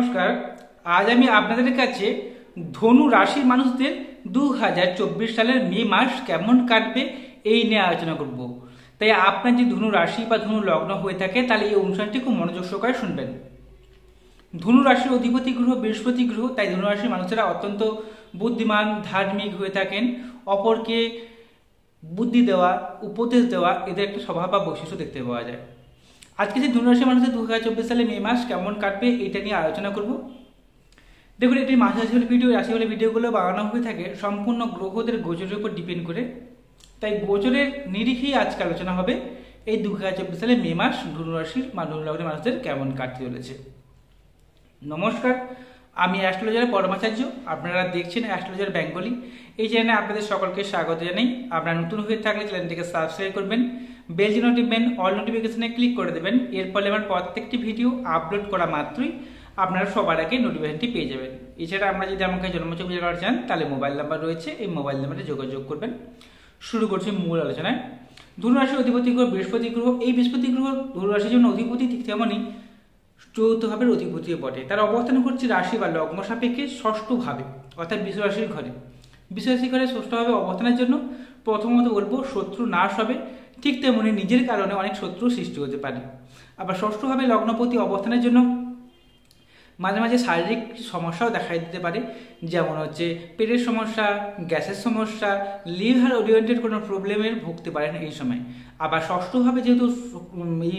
নমস্কার। আজ আমি আপনাদের কাছে ধনু রাশির মানুষদের 2024 সালের মে মাস কেমন কাটবে এই নিয়ে আলোচনা করব। তাই আপনার যে ধনু রাশি বা ধনু লগ্ন হয়ে থাকে তাহলে এই অনুষ্ঠানটি খুব মনোযোগ সহকারে শুনবেন। ধনু রাশির অধিপতি গ্রহ বৃহস্পতি গ্রহ, তাই ধনু রাশির মানুষেরা অত্যন্ত বুদ্ধিমান ধার্মিক হয়ে থাকেন। অপরকে বুদ্ধি দেওয়া, উপদেশ দেওয়া এদের একটা স্বভাব বা বৈশিষ্ট্য দেখতে পাওয়া যায়। আজকে যে ধনুরাশি মানুষের 2024 সালে মে মাস কেমন কাটবে এটা নিয়ে আলোচনা করব। দেখুন, এটি মাস রাশি হলে ভিডিও, রাশি হলে ভিডিওগুলো বানানো হয়ে থাকে সম্পূর্ণ গ্রহদের গোচরের উপর ডিপেন্ড করে। তাই গোচরের নিরিখেই আজকে আলোচনা হবে এই 2024 সালে মে মাস ধনুরাশির লগ্নের মানুষদের কেমন কাটতে চলেছে। নমস্কার, আমি অ্যাস্ট্রোলজার পরমাচার্য। আপনারা দেখছেন অ্যাস্ট্রোলজার বেঙ্গলি। এই চ্যানেলে আপনাদের সকলকে স্বাগত জানাই। আপনারা নতুন হয়ে থাকলে চ্যানেলটিকে সাবস্ক্রাইব করবেন, বেল চিহ্ন টিপবেন, অল নোটিফিকেশনে ক্লিক করে দেবেন। এর ফলে আমার প্রত্যেকটি ভিডিও আপলোড করা মাত্রই আপনারা সবার আগে নোটিফিকেশনটি পেয়ে যাবেন। এছাড়া আমরা যদি আমাকে জন্মছক পূজা করা চান তাহলে মোবাইল নাম্বার রয়েছে, এই মোবাইল নাম্বারে যোগাযোগ করবেন। শুরু করছি মূল আলোচনায়। ধনুরাশির অধিপতি গ্রহ বৃহস্পতি গ্রহ। এই বৃহস্পতি গ্রহ ধনুরাশির জন্য অধিপতি, ঠিক তেমনই চতুর্থ ভাবের অধিপতি বটে। তার অবস্থান করছে রাশি বা লগ্ন সাপেক্ষে ষষ্ঠ ভাবে, অর্থাৎ বৃষরাশির ঘরে। বৃষরাশির ঘরে ষষ্ঠভাবে অবস্থানের জন্য প্রথমত বলবো শত্রু নাশ হবে, ঠিক তেমনি নিজের কারণে অনেক শত্রু সৃষ্টি হতে পারে। আবার ষষ্ঠভাবে লগ্নপতি অবস্থানের জন্য মাঝে মাঝে শারীরিক সমস্যাও দেখা দিতে পারে, যেমন হচ্ছে পেটের সমস্যা, গ্যাসের সমস্যা, লিভার ওরিয়েন্টেড কোনো প্রবলেমের ভুগতে পারেন এই সময়। আবার ষষ্ঠভাবে যেহেতু এই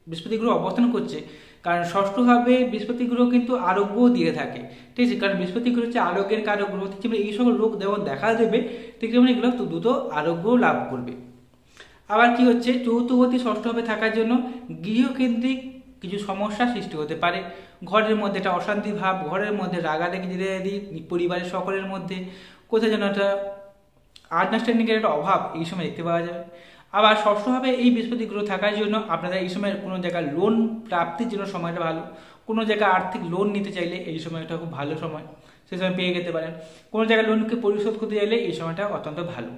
বৃহস্পতি গ্রহ অবস্থান করছে, কারণ ষষ্ঠভাবে বৃহস্পতি গ্রহ কিন্তু আরোগ্যও দিয়ে থাকে, ঠিক আছে। কারণ বৃহস্পতি গ্রহ হচ্ছে আরোগ্যের কারক গ্রহ, ঠিক তেমনি এই সকল রোগ যেমন দেখা দেবে, ঠিক তেমনি এগুলো দ্রুত আরোগ্য লাভ করবে। আবার কি হচ্ছে, চতুর্থপতি ষষ্ঠভাবে থাকার জন্য গৃহকেন্দ্রিক কিছু সমস্যা সৃষ্টি হতে পারে। ঘরের মধ্যে একটা অশান্তি ভাব, ঘরের মধ্যে রাগারাগি দিদি পরিবারের সকলের মধ্যে কোথায় যেন একটা আন্ডারস্ট্যান্ডিংয়ের একটা অভাব এই সময় দেখতে পাওয়া যাবে। আবার ষষ্ঠভাবে এই বৃহস্পতি গ্রহ থাকার জন্য আপনারা এই সময় কোনো জায়গায় লোন প্রাপ্তির জন্য সময়টা ভালো। কোনো জায়গায় আর্থিক লোন নিতে চাইলে এই সময়টা খুব ভালো সময়, সেই সময় পেয়ে যেতে পারেন। কোনো জায়গায় লোনকে পরিশোধ করতে চাইলে এই সময়টা অত্যন্ত ভালো।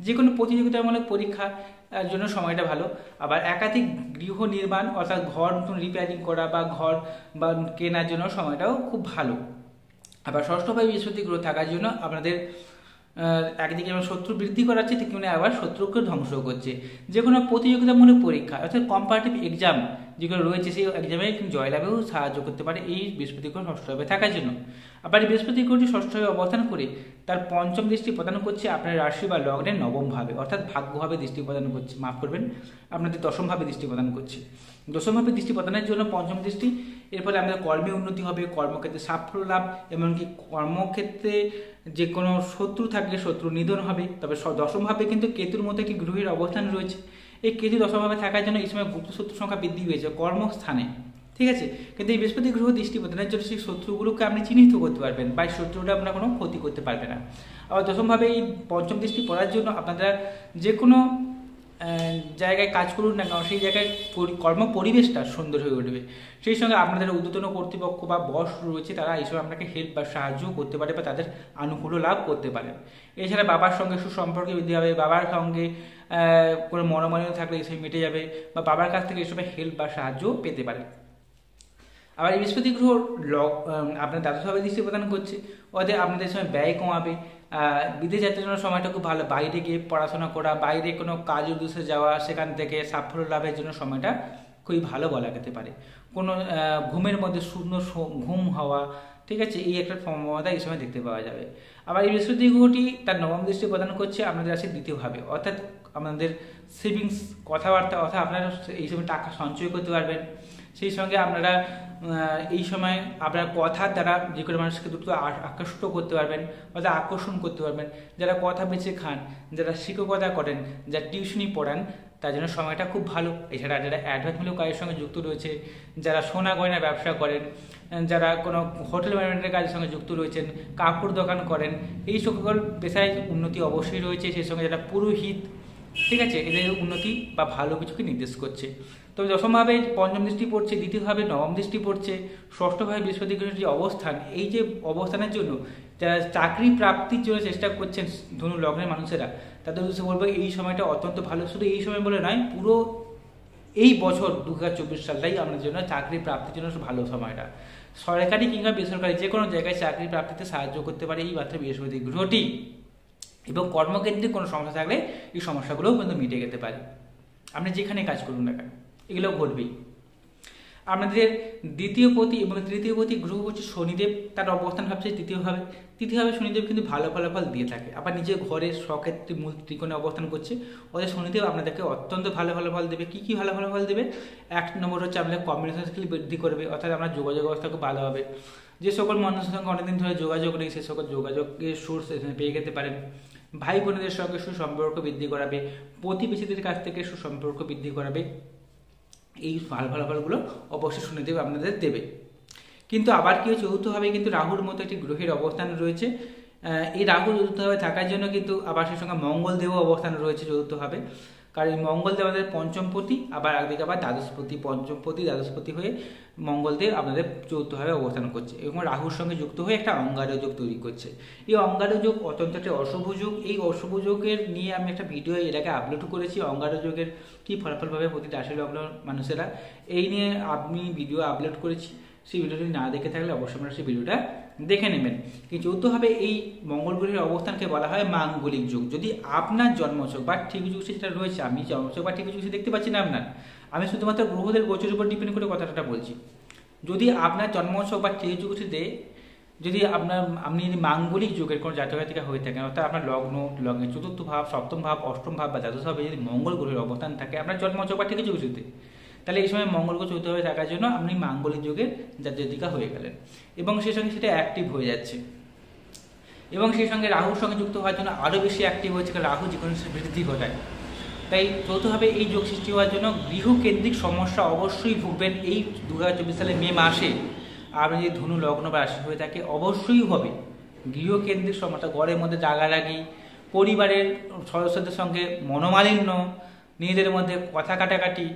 যে কোনো প্রতিযোগিতামূলক পরীক্ষার জন্য সময়টা ভালো। আবার একাধিক গৃহ নির্মাণ, অর্থাৎ ঘর নতুন রিপেয়ারিং করা বা ঘর বা কেনার জন্য সময়টাও খুব ভালো। আবার ষষ্ঠভাবে বৃহস্পতি গ্রহ থাকার জন্য আপনাদের একদিকে যেমন শত্রু বৃদ্ধি করাচ্ছে, ঠিক তেমনি আবার শত্রুকে ধ্বংস করছে। যে কোনো প্রতিযোগিতামূলক পরীক্ষা, অর্থাৎ কম্পারেটিভ এক্সাম যেগুলো রয়েছে, সেই এক্সামে জয়লাভেও সাহায্য করতে পারে এই বৃহস্পতি গ্রহ ষষ্ঠভাবে থাকার জন্য। আবার বৃহস্পতি গ্রহটি ষষ্ঠভাবে অবস্থান করে তার পঞ্চম দৃষ্টি প্রদান করছে আপনার রাশি বা লগ্নের নবম ভাবে, অর্থাৎ ভাগ্যভাবে দৃষ্টি প্রদান করছে, মাফ করবেন, আপনাদের দশমভাবে দৃষ্টি প্রদান করছে। দশমভাবে দৃষ্টি প্রদানের জন্য পঞ্চম দৃষ্টি, এর ফলে আমাদের কর্মে উন্নতি হবে, কর্মক্ষেত্রে সাফল্য লাভ, এমনকি কর্মক্ষেত্রে যে কোনো শত্রু থাকলে শত্রু নিধন হবে। তবে দশমভাবে কিন্তু কেতুর মতো একটি গ্রহের অবস্থান রয়েছে। এই কেতু দশমভাবে থাকার জন্য এই সময় গুপ্ত শত্রুর সংখ্যা বৃদ্ধি হয়েছে কর্মস্থানে, ঠিক আছে। কিন্তু এই বৃহস্পতি গ্রহ দৃষ্টি প্রদানের জন্য সেই শত্রুগুলোকে আপনি চিহ্নিত করতে পারবেন বা শত্রুটা আপনার কোনো ক্ষতি করতে পারবে না। আবার দশমভাবে এই পঞ্চম দৃষ্টি পড়ার জন্য আপনারা যে কোনো জায়গায় কাজ করুন না কেন, সেই জায়গায় কর্ম পরিবেশটা সুন্দর হয়ে উঠবে। সেই সঙ্গে আপনাদের ঊর্ধ্বতন কর্তৃপক্ষ বা বস রয়েছে, তারা এইসব আপনাকে হেল্প বা সাহায্য করতে পারে বা তাদের আনুকূল্য লাভ করতে পারেন। এছাড়া বাবার সঙ্গে সুসম্পর্ক বৃদ্ধি হবে, বাবার সঙ্গে কোনো মনোমালিন্য থাকলে এসব মিটে যাবে বা বাবার কাছ থেকে এসব হেল্প বা সাহায্য পেতে পারে। আবার এই বৃহস্পতি গ্রহ আপনার দ্বাদশভাবে দৃষ্টি প্রদান করছে, ওদের আপনাদের সময় ব্যয় কমাবে। বিদেশ যাত্রার জন্য সময়টা খুব ভালো, বাইরে গিয়ে পড়াশোনা করা, বাইরে কোনো কাজ উদ্দেশ্যে যাওয়া, সেখান থেকে সাফল্য লাভের জন্য সময়টা খুবই ভালো বলা যেতে পারে। কোনো ঘুমের মধ্যে সুন্দর ঘুম হওয়া, ঠিক আছে, এই একটা সম্ভাবনা এই সময় দেখতে পাওয়া যাবে। আবার এই বৃহস্পতি গ্রহটি তার নবম দৃষ্টি প্রদান করছে আপনাদের রাশির দ্বিতীয়ভাবে, অর্থাৎ আমাদের সেভিংস কথাবার্তা, অর্থাৎ আপনারা এই সময় টাকা সঞ্চয় করতে পারবেন। সেই সঙ্গে আপনারা এই সময় আপনার কথার দ্বারা যে কোনো মানুষকে দ্রুত আকর্ষিত করতে পারবেন, অর্থাৎ আকর্ষণ করতে পারবেন। যারা কথা বেঁচে খান, যারা শিক্ষকতা করেন, যারা টিউশনি পড়ান, তার জন্য সময়টা খুব ভালো। এছাড়া যারা অ্যাডভার্টমূলক কাজের সঙ্গে যুক্ত রয়েছে, যারা সোনা গয়না ব্যবসা করেন, যারা কোনো হোটেল ম্যানেজমেন্টের কাজের সঙ্গে যুক্ত রয়েছেন, কাপড় দোকান করেন, এই সকল পেশায় উন্নতি অবশ্যই রয়েছে। সেই সঙ্গে যারা পুরোহিত, ঠিক আছে, এদের উন্নতি বা ভালো কিছুকে নির্দেশ করছে। তবে দশমভাবে পঞ্চম দৃষ্টি পড়ছে, দ্বিতীয়ভাবে নবম দৃষ্টি পড়ছে, ষষ্ঠভাবে বৃহস্পতি গ্রহের যে অবস্থান, এই যে অবস্থানের জন্য যারা চাকরি প্রাপ্তির জন্য চেষ্টা করছেন ধনু লগ্নের মানুষেরা, তাদের উদ্দেশ্যে বলবো এই সময়টা অত্যন্ত ভালো। শুধু এই সময় বলে নয়, পুরো এই বছর 2024 সালটাই আপনার জন্য চাকরি প্রাপ্তির জন্য ভালো সময়টা। সরকারি কিংবা বেসরকারি যে কোনো জায়গায় চাকরি প্রাপ্তিতে সাহায্য করতে পারে এই মাত্র বৃহস্পতি গ্রহটি। এবং কর্মকেন্দ্রিক কোনো সমস্যা থাকলে এই সমস্যাগুলোও কিন্তু মিটে যেতে পারে, আপনি যেখানে কাজ করুন না কেন এগুলো ঘটবেই। আপনাদের দ্বিতীয়পতি এবং তৃতীয়পতি গ্রহ হচ্ছে শনিদেব, তার অবস্থান ভাবছে তৃতীয়ভাবে শনিদেব কিন্তু ভালো ফলাফল দিয়ে থাকে। আবার নিজের ঘরের স্বক্ষেত্রে মূল ত্রিকোণে অবস্থান করছে, ওদের শনিদেব আপনাদেরকে অত্যন্ত ভালো ফলাফল দেবে। কী কী ভালো ফলাফল দেবে? 1 নম্বর হচ্ছে আপনাদের কমিউনিকেশন স্কিল বৃদ্ধি করবে, অর্থাৎ আপনার যোগাযোগ ব্যবস্থা খুব ভালো হবে। যে সকল মানুষের সঙ্গে অনেকদিন ধরে যোগাযোগ নেই সে সকল যোগাযোগের সোর্স পেয়ে যেতে পারেন। ভাই বোনেদের সঙ্গে সুসম্পর্ক বৃদ্ধি করাবে, প্রতিবেশীদের কাছ থেকে সুসম্পর্ক বৃদ্ধি করাবে। এই ভালো ফলাফলগুলো অবশ্যই শনিদেব আপনাদের দেবে। কিন্তু আবার কি হচ্ছে, চতুর্থভাবে কিন্তু রাহুর মতো একটি গ্রহের অবস্থান রয়েছে। এই রাহু চতুর্থভাবে থাকার জন্য কিন্তু আবার সেই সঙ্গে মঙ্গলদেবও অবস্থান রয়েছে চতুর্থভাবে, কারণ এই মঙ্গলদেব আমাদের পঞ্চমপতি, আবার একদিকে আবার দ্বাদশপতি, পঞ্চমপতি দ্বাদশপতি হয়ে মঙ্গলদেব আপনাদের চতুর্থভাবে অবস্থান করছে এবং রাহুর সঙ্গে যুক্ত হয়ে একটা অঙ্গারক যোগ তৈরি করছে। এই অঙ্গারক যোগ অত্যন্ত একটা অশুভ যোগ। এই অশুভ যোগের নিয়ে আমি একটা ভিডিও এর আগে আপলোড করেছি, অঙ্গারক যোগের কী ফলাফল পাবে প্রতিটা রাশি লগ্ন মানুষেরা, এই নিয়ে আমি ভিডিও আপলোড করেছি। সেই ভিডিওটি না দেখে থাকলে অবশ্যই আপনারা সেই ভিডিওটা দেখে নেবেন। কিন্তু চতুর্থভাবে এই মঙ্গল গ্রহের অবস্থানকে বলা হয় মাঙ্গলিক যুগ। যদি আপনার জন্মছক বা ঠিক যুগ যেটা রয়েছে, আমি জন্মছক বা ঠিক যুগ দেখতে পাচ্ছি না আপনার, আমি শুধুমাত্র গ্রহদের গোচরের উপর ডিপেন্ড করে কথাটা বলছি। যদি আপনার জন্মছক বা ঠিক যুগটিতে যদি আপনি যদি মাঙ্গলিক যুগের কোনো জাতক-জাতিকা হয়ে থাকেন, অর্থাৎ আপনার লগ্নের চতুর্থ ভাব, সপ্তম ভাব, অষ্টম ভাব বা দ্বাদশ ভাবে যদি মঙ্গল গ্রহের অবস্থান থাকে আপনার জন্মছক বা ঠিক যুগটিতে, তাহলে এই সময় মঙ্গল গ্রহ চতুর্থভাবে থাকার জন্য আপনি মাঙ্গলিক যুগের জাতক-জাতিকা হয়ে গেলেন এবং সেই সঙ্গে সেটা অ্যাক্টিভ হয়ে যাচ্ছে। এবং সেই সঙ্গে রাহুর সঙ্গে যুক্ত হওয়ার জন্য আরও বেশি অ্যাক্টিভ হচ্ছে, কারণ রাহু জীবনের বৃদ্ধি ঘটায়। তাই চতুর্থভাবে এই যোগ সৃষ্টি হওয়ার জন্য গৃহকেন্দ্রিক সমস্যা অবশ্যই ভুগবেন এই 2024 সালের মে মাসে। আপনি যদি ধনু লগ্ন বা রাশি হয়ে থাকে অবশ্যই হবে গৃহকেন্দ্রিক সমস্যা, ঘরের মধ্যে রাগারাগি, পরিবারের সদস্যদের সঙ্গে মনোমালিন্য, নিজেদের মধ্যে কথা কাটাকাটি,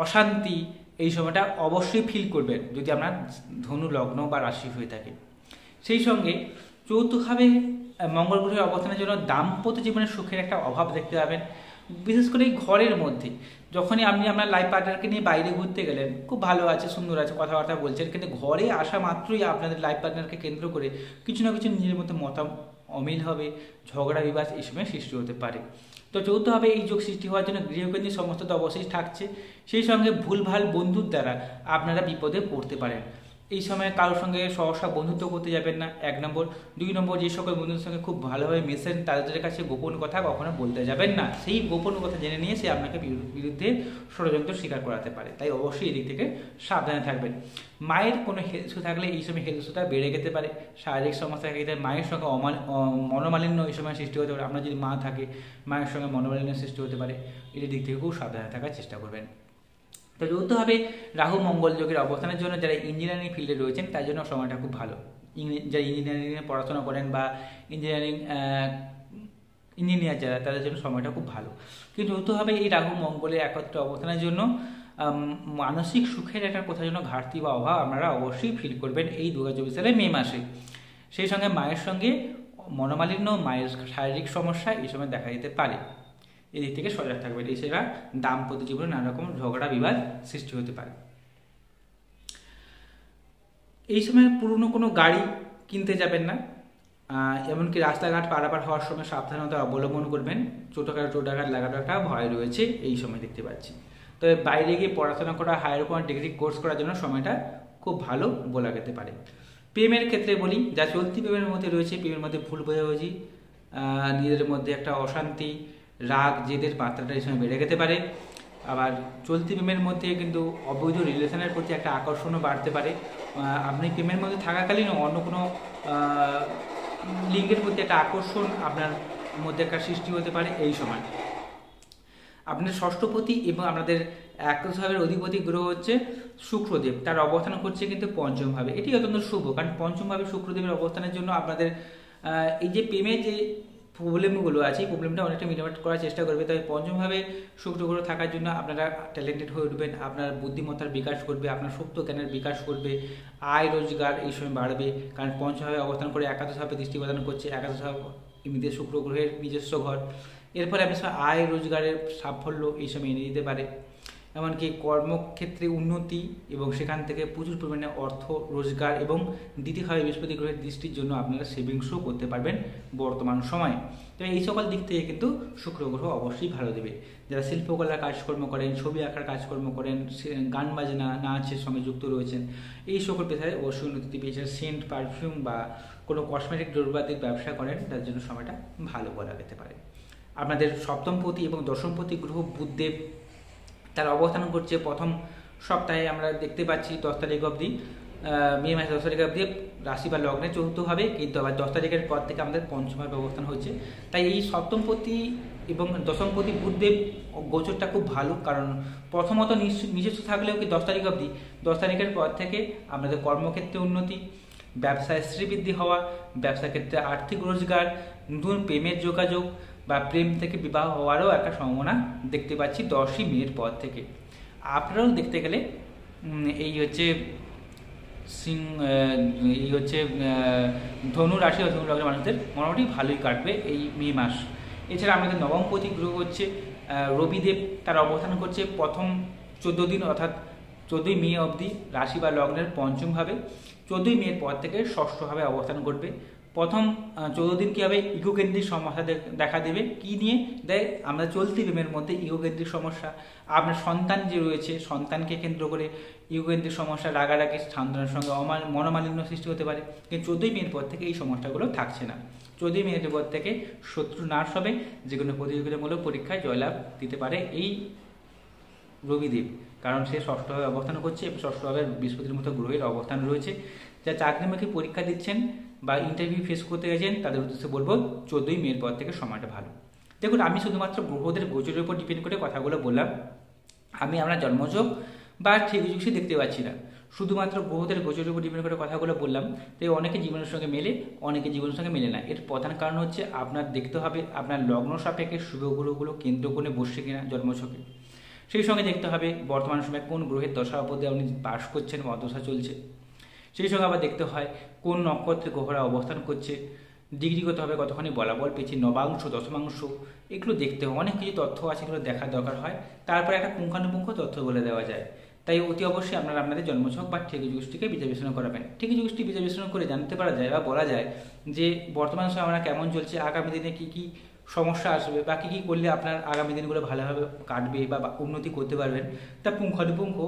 অশান্তি, এই সময়টা অবশ্যই ফিল করবেন যদি আপনার ধনু লগ্ন বা রাশি হয়ে থাকে। সেই সঙ্গে চতুর্থভাবে মঙ্গল গ্রহের অবস্থানের জন্য দাম্পত্য জীবনের সুখের একটা অভাব দেখতে পাবেন, বিশেষ করে এই ঘরের মধ্যে। যখনই আপনি আপনার লাইফ পার্টনারকে নিয়ে বাইরে ঘুরতে গেলেন, খুব ভালো আছে, সুন্দর আছে, কথাবার্তা বলছেন, কিন্তু ঘরে আসা মাত্রই আপনাদের লাইফ পার্টনারকে কেন্দ্র করে কিছু না কিছু নিজের মধ্যে অমিল হবে, ঝগড়া বিবাদ এই সময় সৃষ্টি হতে পারে। তো চৌথভাবে এই যোগ সৃষ্টি হওয়ার জন্য গৃহকেন্দ্রিক সমস্যা তো অবশ্যই থাকছে, সেই সঙ্গে ভুলভাল বন্ধুর দ্বারা আপনারা বিপদে পড়তে পারেন। এই সময় কারোর সঙ্গে সহসা বন্ধুত্ব করতে যাবেন না, 1 নম্বর। 2 নম্বর, যে সকল বন্ধুদের সঙ্গে খুব ভালোভাবে মেশেন তাদের কাছে গোপন কথা কখনো বলতে যাবেন না, সেই গোপন কথা জেনে নিয়ে সে আপনাকে বিরুদ্ধে ষড়যন্ত্র স্বীকার করাতে পারে, তাই অবশ্যই এদিক থেকে সাবধানে থাকবেন। মায়ের কোনো হেলথ ইস্যু থাকলে এই সময় হেলথ ইস্যুটা বেড়ে যেতে পারে, শারীরিক সমস্যা থাকে, মায়ের সঙ্গে মনোমালিন্য এই সময় সৃষ্টি হতে পারে। আপনার যদি মা থাকে মায়ের সঙ্গে মনোমালিন্য সৃষ্টি হতে পারে, এটির দিক থেকে খুব সাবধানে থাকার চেষ্টা করবেন। তো যৌথভাবে রাহু মঙ্গল যোগের অবস্থানের জন্য যারা ইঞ্জিনিয়ারিং ফিল্ডে রয়েছেন তার জন্য সময়টা খুব ভালো। যারা ইঞ্জিনিয়ারিংয়ে পড়াশোনা করেন বা ইঞ্জিনিয়ার যারা, তাদের জন্য সময়টা খুব ভালো। কিন্তু যৌথভাবে এই রাহু মঙ্গলের একত্র অবস্থানের জন্য মানসিক সুখের একটা কোথাও যেন ঘাটতি বা অভাব আপনারা অবশ্যই ফিল করবেন এই 2024 সালের মে মাসে। সেই সঙ্গে মায়ের সঙ্গে মনোমালিন্য, মায়ের শারীরিক সমস্যা এই সময় দেখা দিতে পারে, এদিক থেকে সজাগ থাকবেন। এছাড়া দাম্পত্য জীবনে নানা রকম ঝগড়া বিবাদ সৃষ্টি হতে পারে। এই সময় পুরনো কোনো গাড়ি কিনতে যাবেন না, এমনকি রাস্তাঘাট পারাপার হওয়ার সময় সাবধানতা অবলম্বন করবেন। ছোটোখাটো লাগানোর একটা ভয় রয়েছে এই সময় দেখতে পাচ্ছি। তবে বাইরে গিয়ে পড়াশোনা করা, হায়ার কোনো ডিগ্রি কোর্স করার জন্য সময়টা খুব ভালো বলা যেতে পারে। প্রেমের ক্ষেত্রে বলি, যা চলতি প্রেমের মধ্যে রয়েছে, প্রেমের মধ্যে ভুল বোঝাবুঝি, নিজেদের মধ্যে একটা অশান্তি, রাগ, জেদের মাত্রাটা এই সময় বেড়ে যেতে পারে। আবার চলতি প্রেমের মধ্যে কিন্তু অবৈধ রিলেশনের প্রতি একটা আকর্ষণও বাড়তে পারে। আপনি প্রেমের মধ্যে থাকাকালীন অন্য কোনো লিঙ্গের প্রতি একটা আকর্ষণ আপনার মধ্যে একটা সৃষ্টি হতে পারে এই সময়। আপনার ষষ্ঠপতি এবং আপনাদের একাদশভাবের অধিপতি গ্রহ হচ্ছে শুক্রদেব, তার অবস্থান করছে কিন্তু পঞ্চম ভাবে। এটি অত্যন্ত শুভ, কারণ পঞ্চম ভাবে শুক্রদেবের অবস্থানের জন্য আপনাদের এই যে প্রেমের যে প্রবলেমগুলো আছে এই প্রবলেমটা অনেকটা মিনিমাইজ করার চেষ্টা করবে। তবে পঞ্চমভাবে শুক্র গ্রহ থাকার জন্য আপনারা ট্যালেন্টেড হয়ে উঠবেন, আপনার বুদ্ধিমত্তার বিকাশ করবে, আপনার সুপ্ত জ্ঞানের বিকাশ করবে, আয় রোজগার এই সময় বাড়বে। কারণ পঞ্চমভাবে অবস্থান করে একাদশভাবে দৃষ্টি প্রদান করছে, একাদশভাবে এমনিতে শুক্র গ্রহের নিজস্ব ঘর। এরপরে আপনি আয় রোজগারের সাফল্য এই সময় এনে দিতে পারে। এমনকি কর্মক্ষেত্রে উন্নতি এবং সেখান থেকে প্রচুর পরিমাণে অর্থ রোজগার, এবং দ্বিতীয়ভাবে বৃহস্পতি গ্রহের দৃষ্টির জন্য আপনারা সেভিংসও করতে পারবেন বর্তমান সময়ে। তো এই সকল দিক থেকে কিন্তু শুক্র গ্রহ অবশ্যই ভালো দেবে। যারা শিল্পকলার কাজকর্ম করেন, ছবি আঁকার কাজকর্ম করেন, গান বাজনা নাচের সঙ্গে যুক্ত রয়েছেন, এই সকল পেশায় অবশ্যই উন্নতি পেয়েছেন। সেন্ট, পারফিউম বা কোনো কসমেটিক দ্রব্যাদির ব্যবসা করেন, তার জন্য সময়টা ভালো বলা যেতে পারে। আপনাদের সপ্তমপতি এবং দশমপতি গ্রহ বুধদেব তার অবস্থান করছে প্রথম সপ্তাহে, আমরা দেখতে পাচ্ছি 10 তারিখ অবধি, মে মাসে 10 তারিখ অবধি রাশি বা লগ্নে চতুর্থ হবে, কিন্তু আবার 10 তারিখের পর থেকে আমাদের পঞ্চমভাবে অবস্থান হচ্ছে। তাই এই সপ্তমপতি এবং দশমপতি বুধদেব গোচরটা খুব ভালো, কারণ প্রথমত নিজস্ব থাকলেও কি 10 তারিখ অবধি, 10 তারিখের পর থেকে আমাদের কর্মক্ষেত্রে উন্নতি, ব্যবসায় শ্রীবৃদ্ধি হওয়া, ব্যবসা ক্ষেত্রে আর্থিক রোজগার, নতুন প্রেমের যোগাযোগ বা প্রেম থেকে বিবাহ হওয়ারও একটা সম্ভাবনা দেখতে পাচ্ছি 10ই মের পর থেকে। আপনারাও দেখতে গেলে এই হচ্ছে ধনু রাশি ও ধনু লগ্নের মানুষদের মোটামুটি ভালোই কাটবে এই মে মাস। এছাড়া আমাদের নবমপতি গ্রহ হচ্ছে রবিদেব, তার অবস্থান করছে প্রথম 14 দিন অর্থাৎ 14ই মে অবধি রাশি বা লগ্নের পঞ্চমভাবে। 14ই মের পর থেকে ষষ্ঠভাবে অবস্থান করবে। প্রথম 14 দিন কী হবে, ইগোকেন্দ্রিক সমস্যা দেখা দেবে। কি নিয়ে দেয়, আমরা চলতি প্রেমের মধ্যে ইগোকেন্দ্রিক সমস্যা, আপনার সন্তান যে রয়েছে সন্তানকে কেন্দ্র করে ইগোকেন্দ্রিক সমস্যা, রাগারাগি, সন্তানের সঙ্গে মনোমালিন্য সৃষ্টি হতে পারে। কিন্তু 14ই মের পর থেকে এই সমস্যাগুলো থাকছে না। 14ই মের পর থেকে শত্রু নাশ হবে, যে কোনো প্রতিযোগিতামূলক পরীক্ষায় জয়লাভ দিতে পারে এই রবিদেব, কারণ সে ষষ্ঠভাবে অবস্থান করছে। ষষ্ঠভাবে বৃহস্পতির মতো গ্রহের অবস্থান রয়েছে। যা চাকরিমুখী পরীক্ষা দিচ্ছেন বা ইন্টারভিউ ফেস করতে গেছেন, তাদের উদ্দেশ্যে বলবো 14ই মের পর থেকে সময়টা ভালো। দেখুন, আমি শুধুমাত্র গ্রহদের গোচরের উপর ডিপেন্ড করে কথাগুলো বললাম। আমি আপনার জন্মযোগ বা ঠিক যুক্তি দেখতে পাচ্ছি না, শুধুমাত্র গ্রহদের গোচরের উপর ডিপেন্ড করে কথাগুলো বললাম। তাই অনেকে জীবনের সঙ্গে মেলে, অনেকে জীবনের সঙ্গে মেলে না। এর প্রধান কারণ হচ্ছে আপনার দেখতে হবে আপনার লগ্ন সাপেক্ষে শুভ গ্রহগুলো কেন্দ্রকোণে বসছে কিনা জন্মছকে। সেই সঙ্গে দেখতে হবে বর্তমান সময়ে কোন গ্রহের দশা অবধি আপনি বাস করছেন বা দশা চলছে। সেই সঙ্গে আবার দেখতে হয় কোন নক্ষত্রে গ্রহরা অবস্থান করছে, ডিগ্রিগতভাবে কতখানি বলাবল পেয়েছে, নবাংশ, দশমাংশ, এগুলো দেখতে হয়। অনেক কিছু তথ্য আছে, এগুলো দেখার দরকার হয়, তারপরে একটা পুঙ্খানুপুঙ্খ তথ্য বলে দেওয়া যায়। তাই অতি অবশ্যই আপনারা আপনাদের জন্মছক বা ঠিকই যুষ্টিকে বিচার বিশ্লেষণ করাবেন। ঠিকই যুষ্টি বিচার বিশ্লেষণ করে জানতে পারা যায় বা বলা যায় যে বর্তমান সময় আমরা কেমন চলছে, আগামী দিনে কী কী সমস্যা আসবে বা কী কী করলে আপনার আগামী দিনগুলো ভালোভাবে কাটবে বা উন্নতি করতে পারবেন, তা পুঙ্খানুপুঙ্খ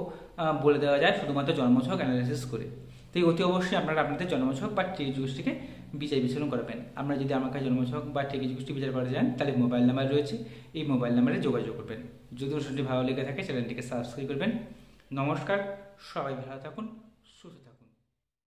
বলে দেওয়া যায় শুধুমাত্র জন্মছক অ্যানালাইসিস করে। তাই অতি অবশ্যই আপনারা আপনাদের জন্মছক বা ঠিকই যুষ্টিকে বিচার বিশ্লেষণ করাবেন। আমরা যদি আমার কাছে জন্মছক বা ঠিকই যুষ্টি বিচার করা যান, তাহলে মোবাইল নাম্বার রয়েছে, এই মোবাইল নাম্বারে যোগাযোগ করবেন। যদি অনুষ্ঠানটি ভালো লেগে থাকে চ্যানেলটিকে সাবস্ক্রাইব করবেন। নমস্কার, সবাই ভালো থাকুন।